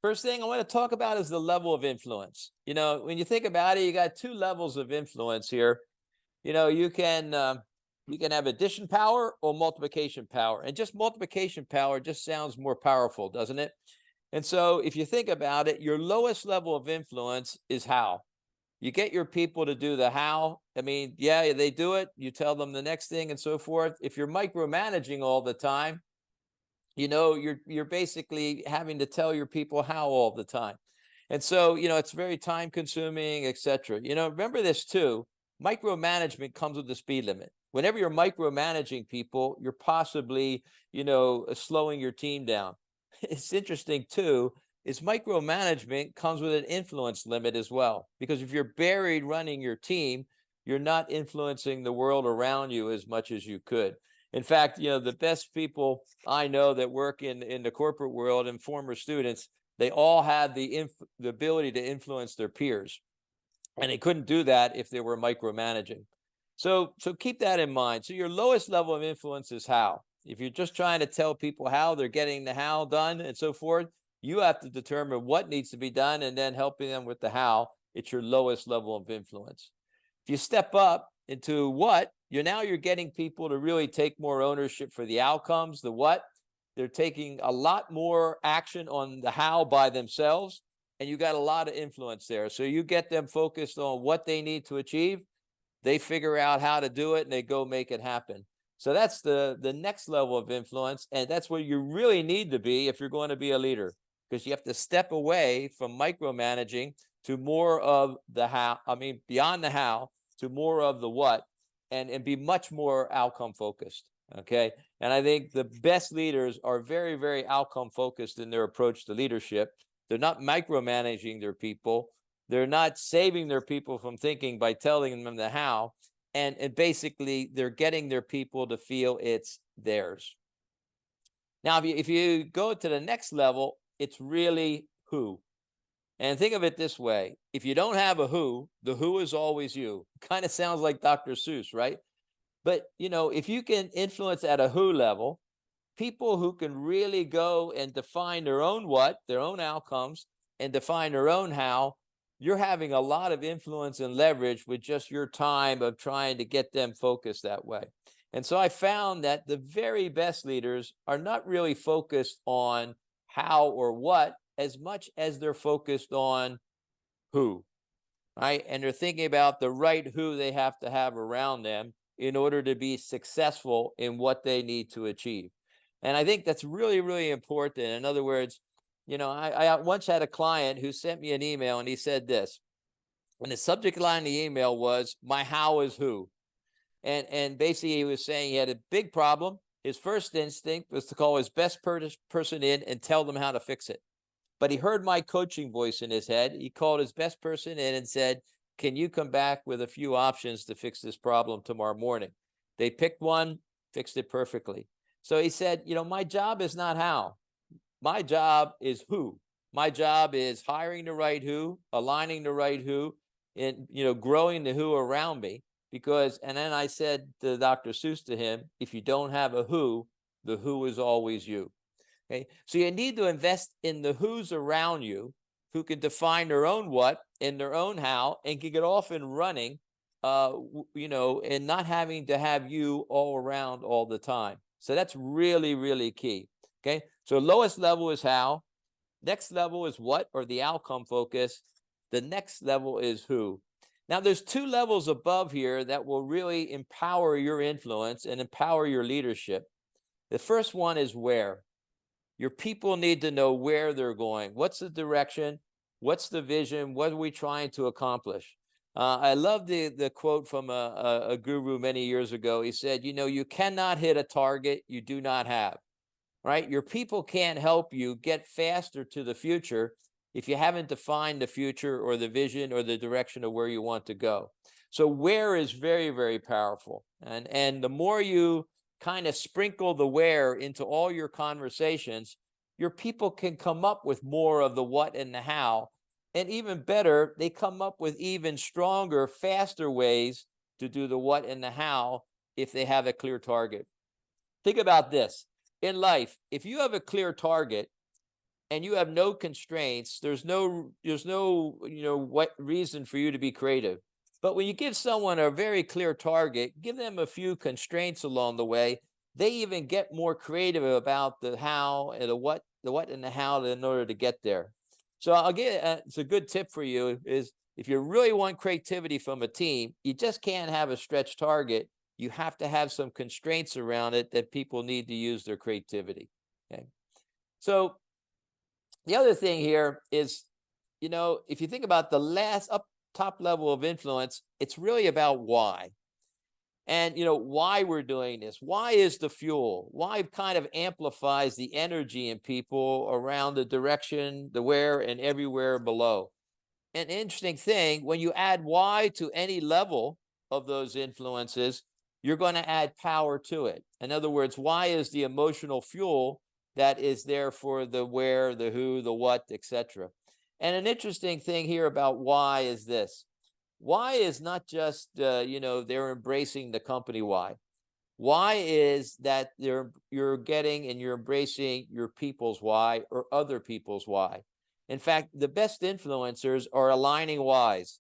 First thing I want to talk about is the level of influence. When you think about it, you got two levels of influence here. You can have addition power or multiplication power, and just multiplication power just sounds more powerful, doesn't it? And so, if you think about it, your lowest level of influence is how. You get your people to do the how. I mean, yeah, they do it. You tell them the next thing and so forth. If you're micromanaging all the time, you're basically having to tell your people how all the time. And so, it's very time consuming, etc. Remember this too. Micromanagement comes with the speed limit. Whenever you're micromanaging people, you're possibly, slowing your team down. It's interesting too, is micromanagement comes with an influence limit as well. Because if you're buried running your team, you're not influencing the world around you as much as you could. In fact, the best people I know that work in the corporate world and former students, they all had the ability to influence their peers, and they couldn't do that if they were micromanaging. So keep that in mind. So your lowest level of influence is how. If you're just trying to tell people how they're getting the how done and so forth, you have to determine what needs to be done and then helping them with the how. It's your lowest level of influence. If you step up into what, you're getting people to really take more ownership for the outcomes, the what. They're taking a lot more action on the how by themselves, and you got a lot of influence there. So you get them focused on what they need to achieve. They figure out how to do it, and they go make it happen. So that's the next level of influence, and that's where you really need to be if you're going to be a leader, because you have to step away from micromanaging to more of the how. I mean, beyond the how to more of the what, and be much more outcome focused. Okay. And I think the best leaders are very, very outcome focused in their approach to leadership. They're not micromanaging their people. They're not saving their people from thinking by telling them the how. And basically, they're getting their people to feel it's theirs. Now, if you go to the next level, it's really who. And think of it this way. If you don't have a who, the who is always you. Kind of sounds like Dr. Seuss, right? But, if you can influence at a who level, people who can really go and define their own what, their own outcomes, and define their own how, you're having a lot of influence and leverage with just your time of trying to get them focused that way. And so I found that the very best leaders are not really focused on how or what as much as they're focused on who, right? And they're thinking about the right who they have to have around them in order to be successful in what they need to achieve. And I think that's really, really important. In other words, I once had a client who sent me an email and he said this, and the subject line of the email was, "My how is who." And basically he was saying he had a big problem. His first instinct was to call his best person in and tell them how to fix it. But he heard my coaching voice in his head. He called his best person in and said, "Can you come back with a few options to fix this problem tomorrow morning?" They picked one, fixed it perfectly. So he said, my job is not how. My job is who. My job is hiring the right who, aligning the right who, and, growing the who around me. And then I said to Dr. Seuss to him, if you don't have a who, the who is always you. Okay. So you need to invest in the who's around you, who can define their own what and their own how, and can get off and running, and not having to have you all around all the time. So that's really, really key. Okay. So lowest level is how. Next level is what, or the outcome focus. The next level is who. Now, there's two levels above here that will really empower your influence and empower your leadership. The first one is where. Your people need to know where they're going. What's the direction? What's the vision? What are we trying to accomplish? I love the quote from a guru many years ago. He said, you cannot hit a target you do not have, right? Your people can't help you get faster to the future if you haven't defined the future or the vision or the direction of where you want to go. So where is very, very powerful. And the more you kind of sprinkle the where into all your conversations, your people can come up with more of the what and the how. And even better, they come up with even stronger, faster ways to do the what and the how if they have a clear target. Think about this. In life, if you have a clear target, and you have no constraints, there's no what reason for you to be creative. But when you give someone a very clear target, give them a few constraints along the way, they even get more creative about the how and the what and the how in order to get there. So I'll get it's a good tip for you is if you really want creativity from a team, you just can't have a stretch target. You have to have some constraints around it that people need to use their creativity. Okay. So the other thing here is, if you think about the last top level of influence, it's really about why. And why we're doing this. Why is the fuel? Why kind of amplifies the energy in people around the direction, the where, and everywhere below. An interesting thing, when you add why to any level of those influences, you're going to add power to it. In other words, why is the emotional fuel that is there for the where, the who, the what, etc. And an interesting thing here about why is this. Why is not just, they're embracing the company why. Why is that you're getting and you're embracing your people's why or other people's why. In fact, the best influencers are aligning whys.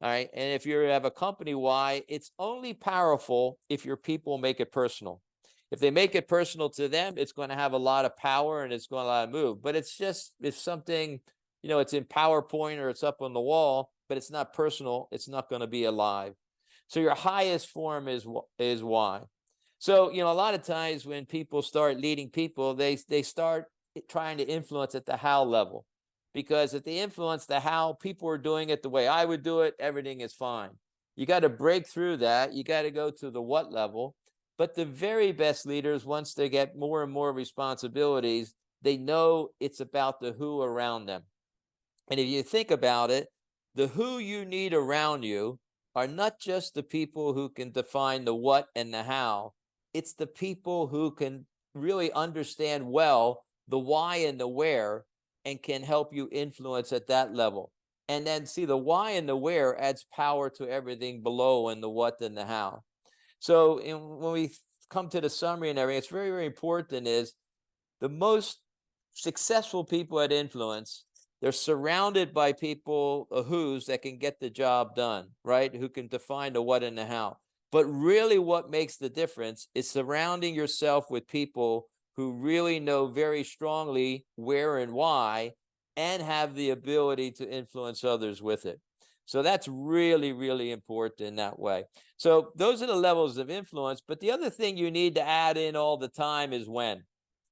All right. And if you have a company why, it's only powerful if your people make it personal. If they make it personal to them, it's going to have a lot of power and it's going to move. But it's just, if something, it's in PowerPoint or it's up on the wall, but it's not personal, it's not going to be alive. So your highest form is why. So, a lot of times when people start leading people, they start trying to influence at the how level. Because if they influence the how, people are doing it the way I would do it, everything is fine. You got to break through that. You got to go to the what level. But the very best leaders, once they get more and more responsibilities, they know it's about the who around them. And if you think about it, the who you need around you are not just the people who can define the what and the how. It's the people who can really understand well the why and the where and can help you influence at that level. And then see the why and the where adds power to everything below and the what and the how. So when we come to the summary and everything, it's very, very important is the most successful people at influence, they're surrounded by people, who's that can get the job done, right? Who can define the what and the how. But really what makes the difference is surrounding yourself with people who really know very strongly where and why and have the ability to influence others with it. So that's really, really important in that way. So those are the levels of influence. But the other thing you need to add in all the time is when.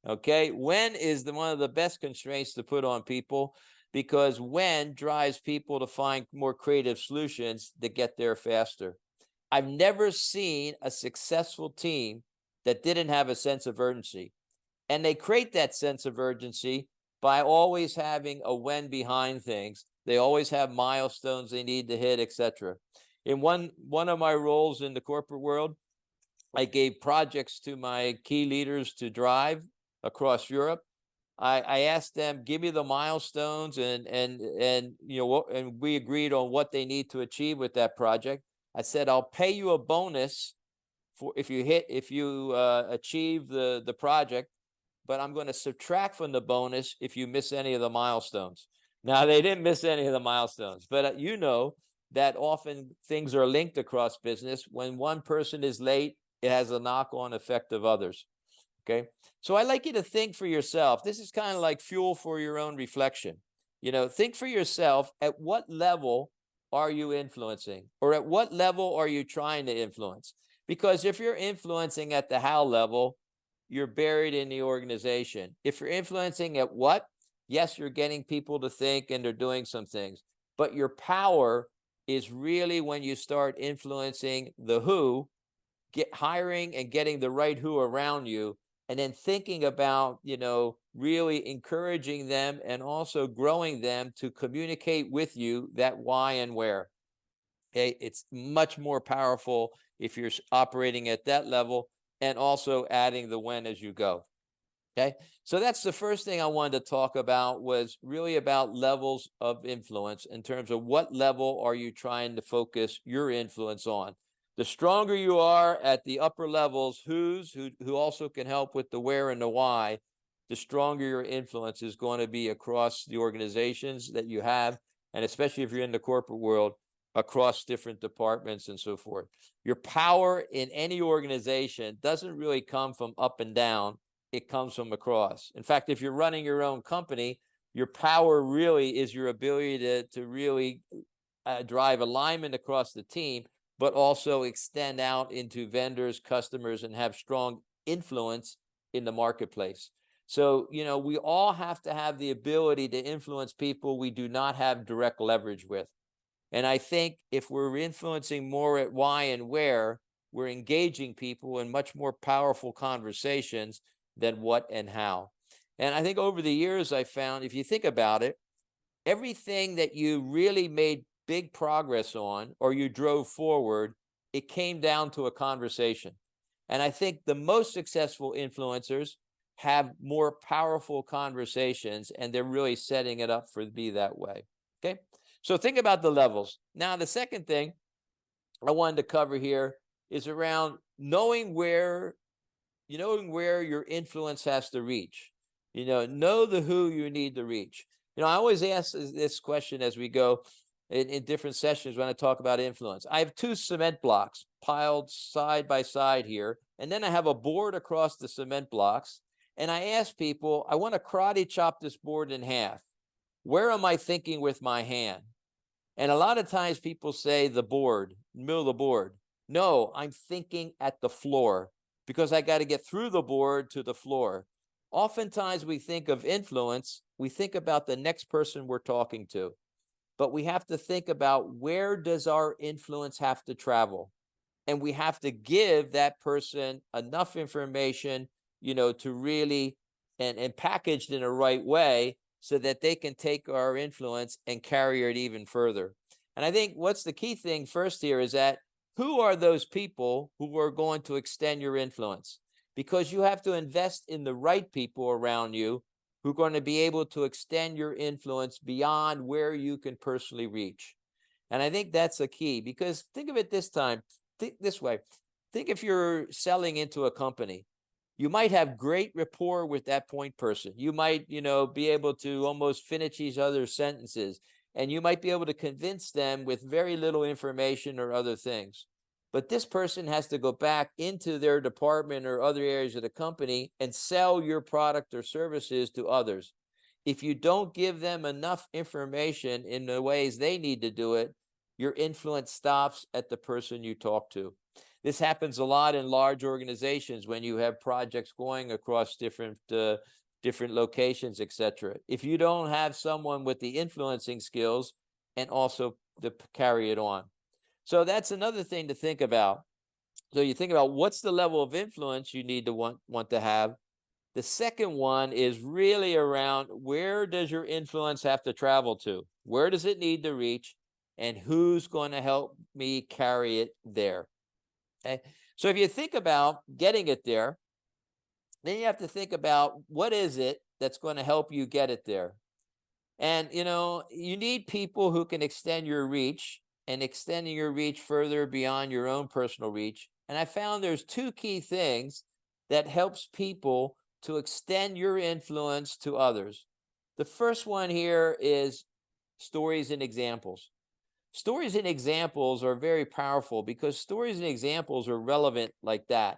Okay, when is one of the best constraints to put on people, because when drives people to find more creative solutions to get there faster. I've never seen a successful team that didn't have a sense of urgency. And they create that sense of urgency by always having a when behind things. They always have milestones they need to hit, etc. In one of my roles in the corporate world, I gave projects to my key leaders to drive across Europe. I asked them, give me the milestones and we agreed on what they need to achieve with that project. I said, I'll pay you a bonus for if you achieve the project, but I'm going to subtract from the bonus if you miss any of the milestones. Now, they didn't miss any of the milestones, but that often things are linked across business. When one person is late, it has a knock-on effect of others. Okay. So I'd like you to think for yourself. This is kind of like fuel for your own reflection. Think for yourself, at what level are you influencing, or at what level are you trying to influence? Because if you're influencing at the how level, you're buried in the organization. If you're influencing at what, yes, you're getting people to think and they're doing some things, but your power is really when you start influencing the who, hiring and getting the right who around you, and then thinking about, really encouraging them and also growing them to communicate with you that why and where. Okay, it's much more powerful if you're operating at that level and also adding the when as you go. Okay, so that's the first thing I wanted to talk about, was really about levels of influence in terms of what level are you trying to focus your influence on. The stronger you are at the upper levels, who also can help with the where and the why, the stronger your influence is going to be across the organizations that you have, and especially if you're in the corporate world, across different departments and so forth. Your power in any organization doesn't really come from up and down, it comes from across. In fact, if you're running your own company, your power really is your ability to really drive alignment across the team, but also extend out into vendors, customers, and have strong influence in the marketplace. So, we all have to have the ability to influence people we do not have direct leverage with. And I think if we're influencing more at why and where, we're engaging people in much more powerful conversations than what and how. And I think over the years, I found, if you think about it, everything that you really made big progress on or you drove forward, it came down to a conversation. And I think the most successful influencers have more powerful conversations, and they're really setting it up for to be that way. Okay. So think about the levels. Now, the second thing I wanted to cover here is around knowing where your influence has to reach. Know the who you need to reach. I always ask this question as we go in different sessions when I talk about influence. I have 2 cement blocks piled side by side here, and then I have a board across the cement blocks. And I ask people, I want to karate chop this board in half. Where am I thinking with my hand? And a lot of times people say the board, middle of the board. No, I'm thinking at the floor because I got to get through the board to the floor. Oftentimes we think of influence, we think about the next person we're talking to, but we have to think about where does our influence have to travel? And we have to give that person enough information, to really and packaged in a right way so that they can take our influence and carry it even further. And I think what's the key thing first here is that who are those people who are going to extend your influence? Because you have to invest in the right people around you who are going to be able to extend your influence beyond where you can personally reach. And I think that's a key, because think of it think this way. Think if you're selling into a company, you might have great rapport with that point person. You might, be able to almost finish each other's sentences, and you might be able to convince them with very little information or other things. But this person has to go back into their department or other areas of the company and sell your product or services to others. If you don't give them enough information in the ways they need to do it, your influence stops at the person you talk to. This happens a lot in large organizations when you have projects going across different locations, etc. If you don't have someone with the influencing skills and also to carry it on. So that's another thing to think about. So you think about what's the level of influence you need to want to have. The second one is really around where does your influence have to travel to? Where does it need to reach? And who's going to help me carry it there? Okay. So if you think about getting it there, then you have to think about what is it that's going to help you get it there. And, you need people who can extend your reach, and extending your reach further beyond your own personal reach. And I found there's 2 key things that helps people to extend your influence to others. The first one here is stories and examples. Stories and examples are very powerful because stories and examples are relevant like that,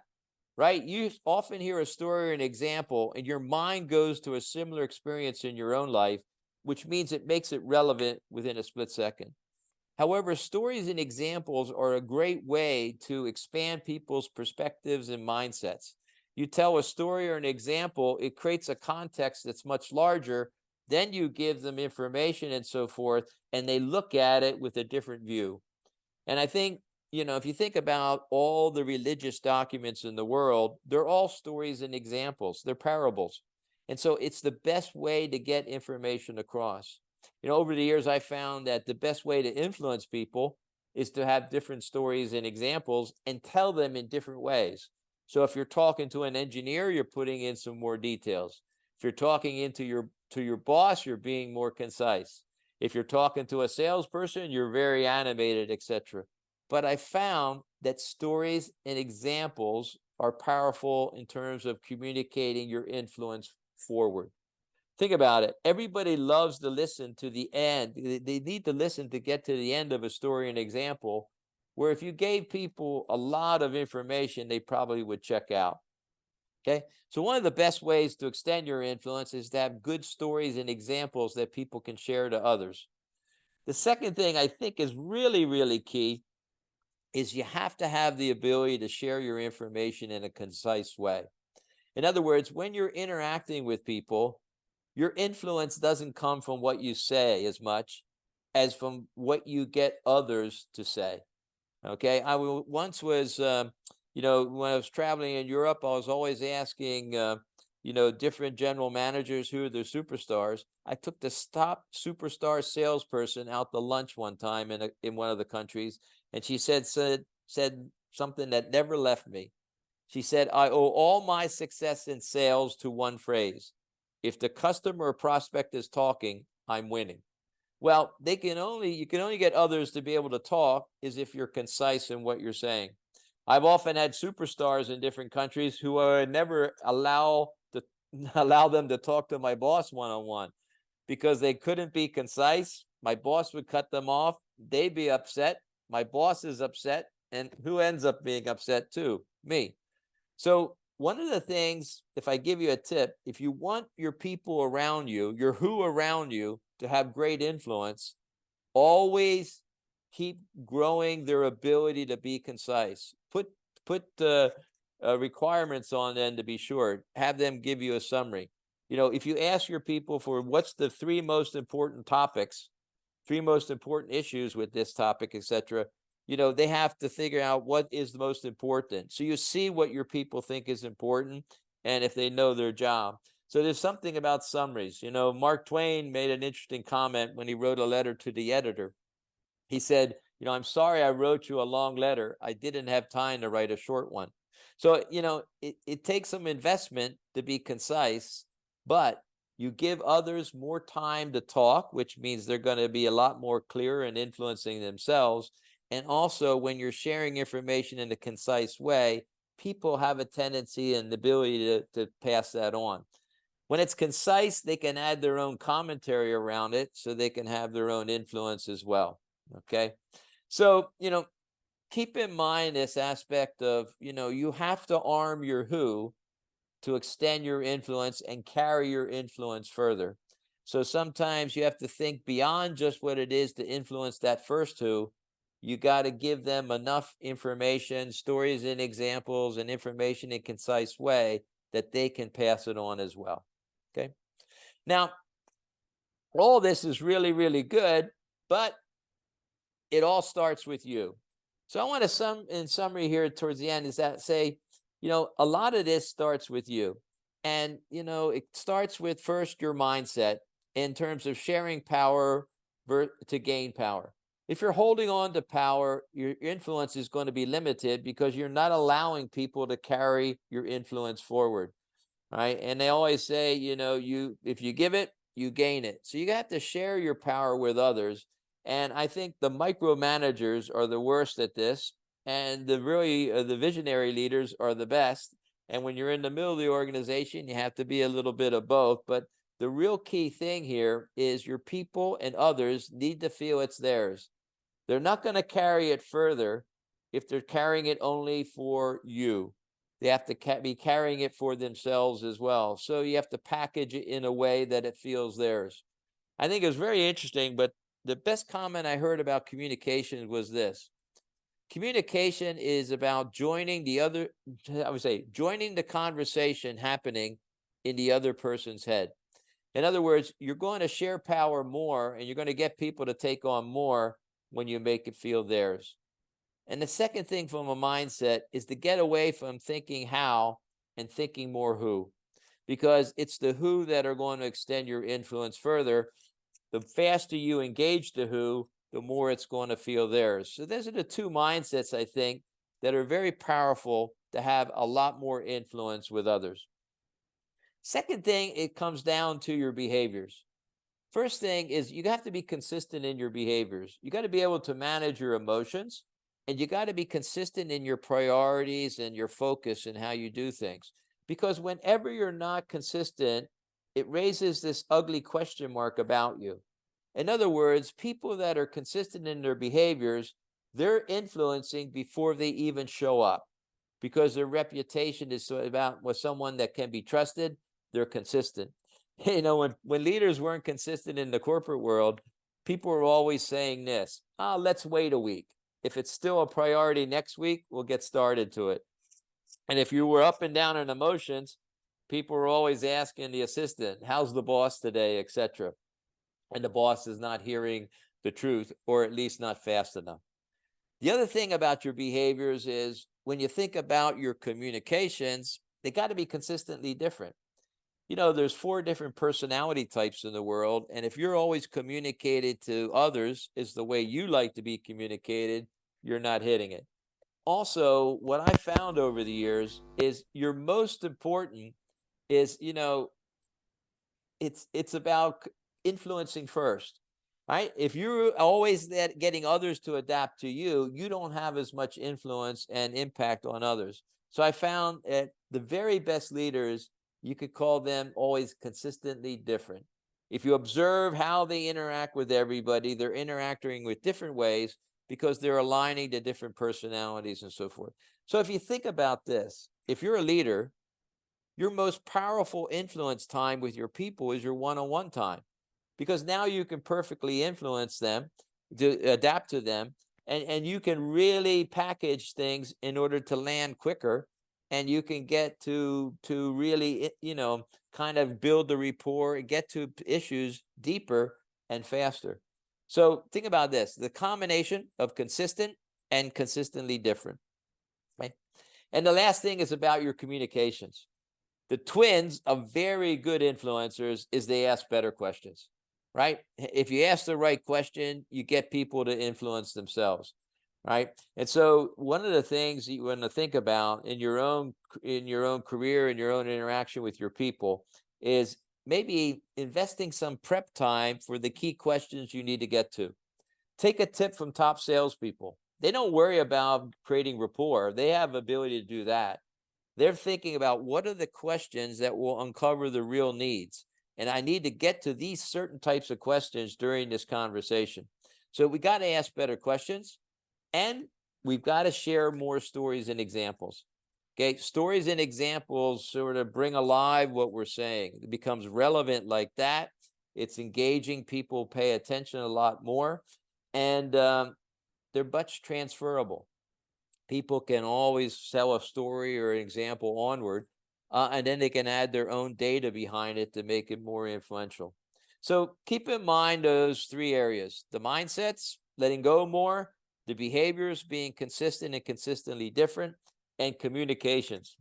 right? You often hear a story or an example and your mind goes to a similar experience in your own life, which means it makes it relevant within a split second. However, stories and examples are a great way to expand people's perspectives and mindsets. You tell a story or an example, it creates a context that's much larger. Then you give them information and so forth, and they look at it with a different view. And I think, if you think about all the religious documents in the world, they're all stories and examples, they're parables. And so it's the best way to get information across. Over the years, I found that the best way to influence people is to have different stories and examples and tell them in different ways. So if you're talking to an engineer, you're putting in some more details. If you're talking to your boss, you're being more concise. If you're talking to a salesperson, you're very animated, etc. But I found that stories and examples are powerful in terms of communicating your influence forward. Think about it. Everybody loves to listen to the end. They need to listen to get to the end of a story and example, where if you gave people a lot of information, they probably would check out. Okay. So one of the best ways to extend your influence is to have good stories and examples that people can share to others. The second thing I think is really, really key is you have to have the ability to share your information in a concise way. In other words, when you're interacting with people, your influence doesn't come from what you say as much as from what you get others to say. Okay. Once was, when I was traveling in Europe, I was always asking, different general managers who are the superstars. I took the top superstar salesperson out to lunch one time in one of the countries, and she said something that never left me. She said, "I owe all my success in sales to one phrase: if the customer or prospect is talking, I'm winning." Well, you can only get others to be able to talk is if you're concise in what you're saying. I've often had superstars in different countries who I would never allow them to talk to my boss one-on-one because they couldn't be concise. My boss would cut them off. They'd be upset. My boss is upset. And who ends up being upset too? Me. So one of the things, if I give you a tip, if you want your people around you, your who around you, to have great influence, always keep growing their ability to be concise. Put requirements on them to be short. Have them give you a summary. If you ask your people for what's the three most important topics, three most important issues with this topic, etc., they have to figure out what is the most important. So you see what your people think is important and if they know their job. So there's something about summaries. Mark Twain made an interesting comment when he wrote a letter to the editor. He said, "I'm sorry I wrote you a long letter. I didn't have time to write a short one." So, it takes some investment to be concise, but you give others more time to talk, which means they're going to be a lot more clear and influencing themselves. And also, when you're sharing information in a concise way, people have a tendency and the ability to pass that on. When it's concise, they can add their own commentary around it so they can have their own influence as well. Okay. So, keep in mind this aspect of, you have to arm your who to extend your influence and carry your influence further. So sometimes you have to think beyond just what it is to influence that first who. You got to give them enough information, stories and examples and information in a concise way that they can pass it on as well. Okay. Now, all this is really, really good, but it all starts with you. So I want to in summary here towards the end is that say, a lot of this starts with you. And, it starts with first your mindset in terms of sharing power to gain power. If you're holding on to power, your influence is going to be limited because you're not allowing people to carry your influence forward. Right. And they always say, if you give it, you gain it. So you have to share your power with others. And I think the micromanagers are the worst at this. And the visionary leaders are the best. And when you're in the middle of the organization, you have to be a little bit of both. But the real key thing here is your people and others need to feel it's theirs. They're not going to carry it further if they're carrying it only for you. They have to be carrying it for themselves as well. So you have to package it in a way that it feels theirs. I think it was very interesting, but the best comment I heard about communication was this. Communication is about joining the conversation happening in the other person's head. In other words, you're going to share power more and you're going to get people to take on more when you make it feel theirs. And the second thing from a mindset is to get away from thinking how and thinking more who, because it's the who that are going to extend your influence further. The faster you engage the who, the more it's going to feel theirs. So those are the two mindsets, I think, that are very powerful to have a lot more influence with others. Second thing, it comes down to your behaviors. First thing is you have to be consistent in your behaviors. You got to be able to manage your emotions, and you got to be consistent in your priorities and your focus and how you do things. Because whenever you're not consistent, it raises this ugly question mark about you. In other words, people that are consistent in their behaviors, they're influencing before they even show up because their reputation is about with someone that can be trusted. They're consistent. When leaders weren't consistent in the corporate world, people were always saying this, let's wait a week. If it's still a priority next week, we'll get started to it. And if you were up and down in emotions, people were always asking the assistant, how's the boss today, etc. And the boss is not hearing the truth, or at least not fast enough. The other thing about your behaviors is when you think about your communications, they got to be consistently different. There's 4 different personality types in the world. And if you're always communicated to others is the way you like to be communicated, you're not hitting it. Also, what I found over the years is your most important is, it's about influencing first, right? If you're always getting others to adapt to you, you don't have as much influence and impact on others. So I found that the very best leaders, you could call them always consistently different. If you observe how they interact with everybody, they're interacting with different ways because they're aligning to different personalities and so forth. So if you think about this, if you're a leader, your most powerful influence time with your people is your one-on-one time, because now you can perfectly influence them, to adapt to them, and you can really package things in order to land quicker, and you can get to really, kind of build the rapport and get to issues deeper and faster. So think about this, the combination of consistent and consistently different, right? And the last thing is about your communications. The twins of very good influencers is they ask better questions, right? If you ask the right question, you get people to influence themselves, right? And so one of the things you want to think about in your own career and your own interaction with your people is maybe investing some prep time for the key questions you need to get to. Take a tip from top salespeople. They don't worry about creating rapport. They have ability to do that. They're thinking about what are the questions that will uncover the real needs. And I need to get to these certain types of questions during this conversation. So we got to ask better questions, and we've got to share more stories and examples. Okay, stories and examples sort of bring alive what we're saying. It becomes relevant like that. It's engaging. People pay attention a lot more, and they're much transferable. People can always sell a story or an example onward, and then they can add their own data behind it to make it more influential. So keep in mind those 3 areas: the mindsets, letting go more; the behaviors, being consistent and consistently different; and communications,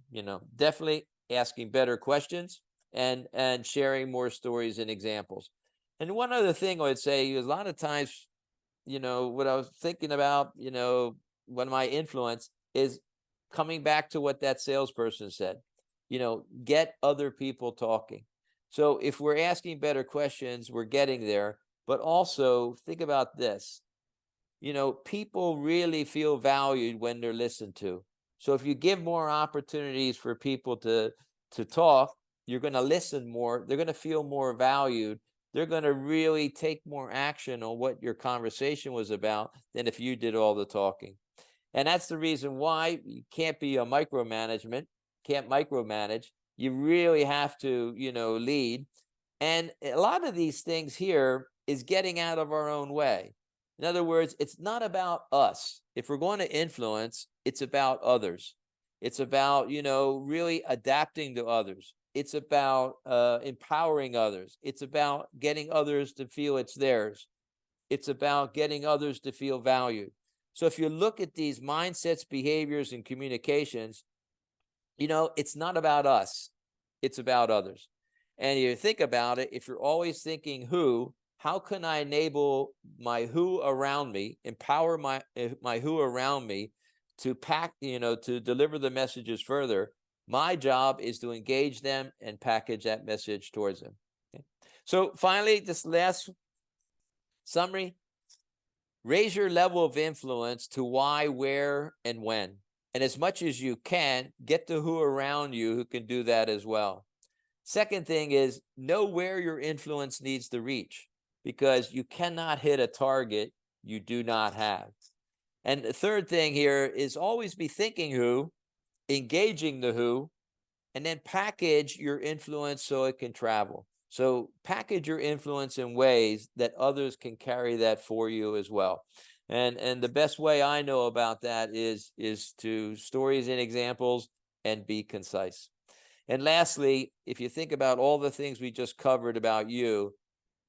definitely asking better questions and sharing more stories and examples. And one other thing I would say is a lot of times, what I was thinking about, one of my influence is coming back to what that salesperson said, get other people talking. So if we're asking better questions, we're getting there. But also think about this, people really feel valued when they're listened to. So if you give more opportunities for people to talk, you're going to listen more. They're going to feel more valued. They're going to really take more action on what your conversation was about than if you did all the talking. And that's the reason why you can't be can't micromanage. You really have to, lead. And a lot of these things here is getting out of our own way. In other words, it's not about us. If we're going to influence, it's about others. It's about, really adapting to others. It's about empowering others. It's about getting others to feel it's theirs. It's about getting others to feel valued. So if you look at these mindsets, behaviors, and communications, it's not about us. It's about others. And you think about it, if you're always thinking who, how can I enable my who around me, empower my who around me to to deliver the messages further? My job is to engage them and package that message towards them. Okay? So finally, this last summary: raise your level of influence to why, where, and when. And as much as you can, get the who around you who can do that as well. Second thing is know where your influence needs to reach, because you cannot hit a target you do not have. And the third thing here is always be thinking who, engaging the who, and then package your influence so it can travel. So package your influence in ways that others can carry that for you as well. And the best way I know about that is to stories and examples and be concise. And lastly, if you think about all the things we just covered about you,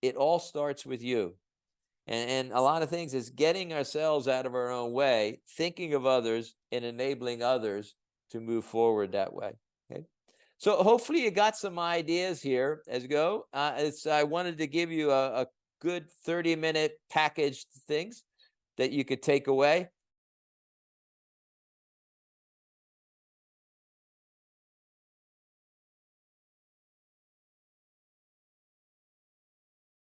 it all starts with you. And a lot of things is getting ourselves out of our own way, thinking of others and enabling others to move forward that way. Okay. So hopefully you got some ideas here as you go. I wanted to give you a good 30-minute packaged things that you could take away.